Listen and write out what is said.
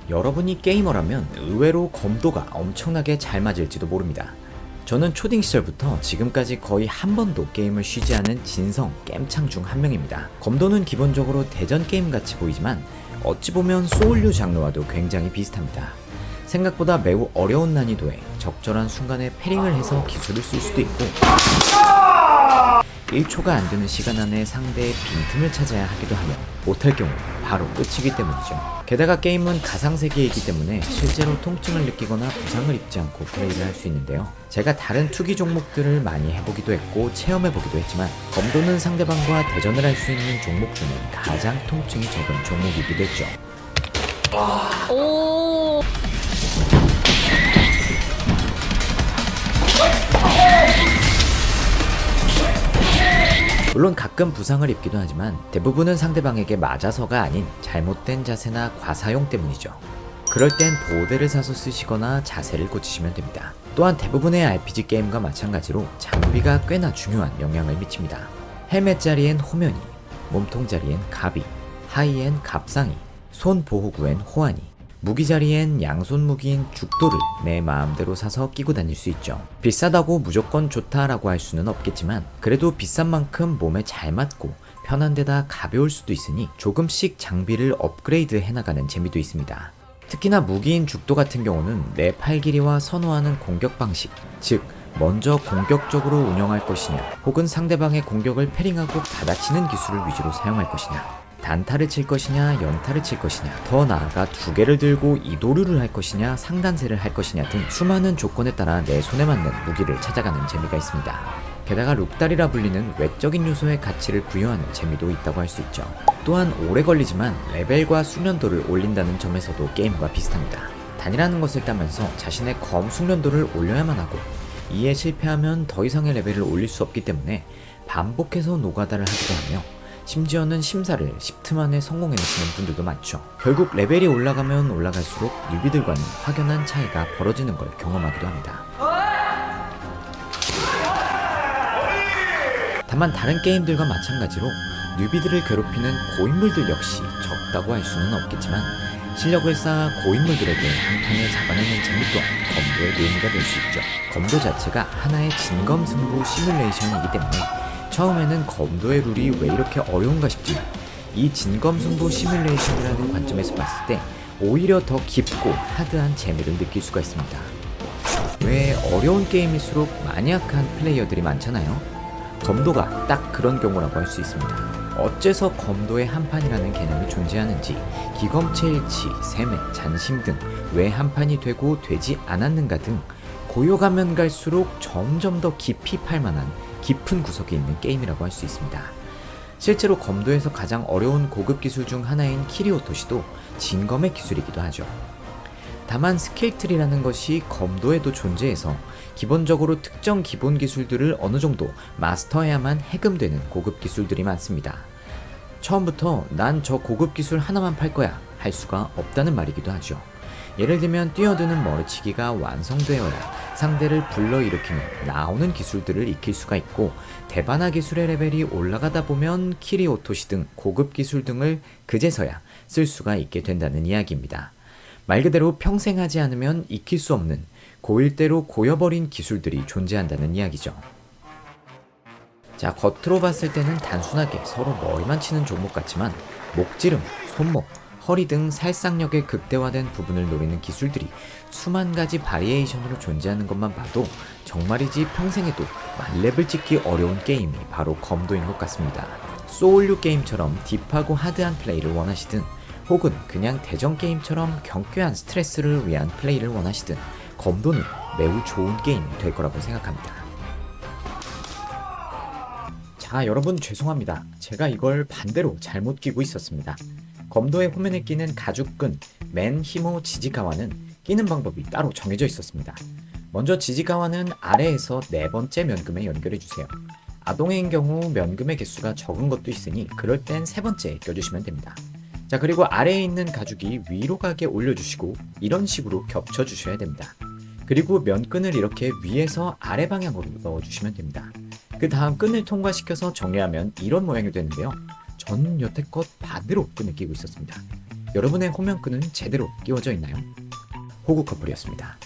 여러분이 게이머라면 의외로 검도가 엄청나게 잘 맞을지도 모릅니다. 저는 초딩 시절부터 지금까지 거의 한 번도 게임을 쉬지 않은 진성 겜창 중 한 명입니다. 검도는 기본적으로 대전 게임 같이 보이지만 어찌 보면 소울류 장르와도 굉장히 비슷합니다. 생각보다 매우 어려운 난이도에 적절한 순간에 패링을 해서 기술을 쓸 수도 있고 1초가 안 되는 시간 안에 상대의 빈틈을 찾아야 하기도 하며 못할 경우 바로 끝이기 때문이죠. 게다가 게임은 가상세계이기 때문에 실제로 통증을 느끼거나 부상을 입지 않고 플레이를 할 수 있는데요. 제가 다른 투기 종목들을 많이 해보기도 했고 체험해보기도 했지만 검도는 상대방과 대전을 할 수 있는 종목 중에 가장 통증이 적은 종목이기도 했죠. 오. 물론 가끔 부상을 입기도 하지만 대부분은 상대방에게 맞아서가 아닌 잘못된 자세나 과사용 때문이죠. 그럴 땐 보호대를 사서 쓰시거나 자세를 고치시면 됩니다. 또한 대부분의 RPG 게임과 마찬가지로 장비가 꽤나 중요한 영향을 미칩니다. 헬멧 자리엔 호면이, 몸통 자리엔 갑이, 하의엔 갑상이, 손 보호구엔 호환이, 무기 자리엔 양손 무기인 죽도를 내 마음대로 사서 끼고 다닐 수 있죠. 비싸다고 무조건 좋다라고 할 수는 없겠지만 그래도 비싼 만큼 몸에 잘 맞고 편한 데다 가벼울 수도 있으니 조금씩 장비를 업그레이드 해나가는 재미도 있습니다. 특히나 무기인 죽도 같은 경우는 내 팔 길이와 선호하는 공격 방식, 즉 먼저 공격적으로 운영할 것이냐 혹은 상대방의 공격을 패링하고 받아치는 기술을 위주로 사용할 것이냐, 단타를 칠 것이냐 연타를 칠 것이냐, 더 나아가 두 개를 들고 이도류를 할 것이냐 상단세를 할 것이냐 등 수많은 조건에 따라 내 손에 맞는 무기를 찾아가는 재미가 있습니다. 게다가 룩달이라 불리는 외적인 요소의 가치를 부여하는 재미도 있다고 할 수 있죠. 또한 오래 걸리지만 레벨과 숙련도를 올린다는 점에서도 게임과 비슷합니다. 단이라는 것을 따면서 자신의 검 숙련도를 올려야만 하고 이에 실패하면 더 이상의 레벨을 올릴 수 없기 때문에 반복해서 노가다를 하기도 하며 심지어는 심사를 10트 만에 성공해내시는 분들도 많죠. 결국 레벨이 올라가면 올라갈수록 뉴비들과는 확연한 차이가 벌어지는 걸 경험하기도 합니다. 다만 다른 게임들과 마찬가지로 뉴비들을 괴롭히는 고인물들 역시 적다고 할 수는 없겠지만 실력을 쌓아 고인물들에게 한 판을 잡아내는 재미 또한 검도의 묘미가 될 수 있죠. 검도 자체가 하나의 진검승부 시뮬레이션이기 때문에 처음에는 검도의 룰이 왜 이렇게 어려운가 싶지만 이 진검승부 시뮬레이션이라는 관점에서 봤을 때 오히려 더 깊고 하드한 재미를 느낄 수가 있습니다. 왜 어려운 게임일수록 마니악한 플레이어들이 많잖아요. 검도가 딱 그런 경우라고 할 수 있습니다. 어째서 검도의 한판이라는 개념이 존재하는지, 기검체 일치, 세매, 잔심 등 왜 한판이 되고 되지 않았는가 등 고요가면 갈수록 점점 더 깊이 팔만한 깊은 구석이 있는 게임이라고 할 수 있습니다. 실제로 검도에서 가장 어려운 고급 기술 중 하나인 키리오토시도 진검의 기술이기도 하죠. 다만 스킬트리라는 것이 검도에도 존재해서 기본적으로 특정 기본 기술들을 어느 정도 마스터해야만 해금되는 고급 기술들이 많습니다. 처음부터 난 저 고급 기술 하나만 팔 거야 할 수가 없다는 말이기도 하죠. 예를 들면 뛰어드는 머리치기가 완성되어야 상대를 불러일으키며 나오는 기술들을 익힐 수가 있고, 대바나 기술의 레벨이 올라가다 보면 키리오토시 등 고급 기술 등을 그제서야 쓸 수가 있게 된다는 이야기입니다. 말 그대로 평생 하지 않으면 익힐 수 없는 고일대로 고여버린 기술들이 존재한다는 이야기죠. 자, 겉으로 봤을 때는 단순하게 서로 머리만 치는 종목 같지만 목지름, 손목, 허리 등 살상력의 극대화된 부분을 노리는 기술들이 수만 가지 바리에이션으로 존재하는 것만 봐도 정말이지 평생에도 만렙을 찍기 어려운 게임이 바로 검도인 것 같습니다. 소울류 게임처럼 딥하고 하드한 플레이를 원하시든 혹은 그냥 대전 게임처럼 경쾌한 스트레스를 위한 플레이를 원하시든 검도는 매우 좋은 게임이 될 거라고 생각합니다. 자, 여러분 죄송합니다. 제가 이걸 반대로 잘못 끼고 있었습니다. 검도의 호면에 끼는 가죽끈 맨 히모 지지가와는 끼는 방법이 따로 정해져 있었습니다. 먼저 지지가와는 아래에서 네 번째 면금에 연결해주세요. 아동인 경우 면금의 개수가 적은 것도 있으니 그럴 땐 세 번째에 껴주시면 됩니다. 자, 그리고 아래에 있는 가죽이 위로 가게 올려주시고 이런 식으로 겹쳐주셔야 됩니다. 그리고 면끈을 이렇게 위에서 아래 방향으로 넣어주시면 됩니다. 그 다음 끈을 통과시켜서 정리하면 이런 모양이 되는데요. 저는 여태껏 반대로 끈을 끼고 있었습니다. 여러분의 호명끈은 제대로 끼워져 있나요? 호구 커플이었습니다.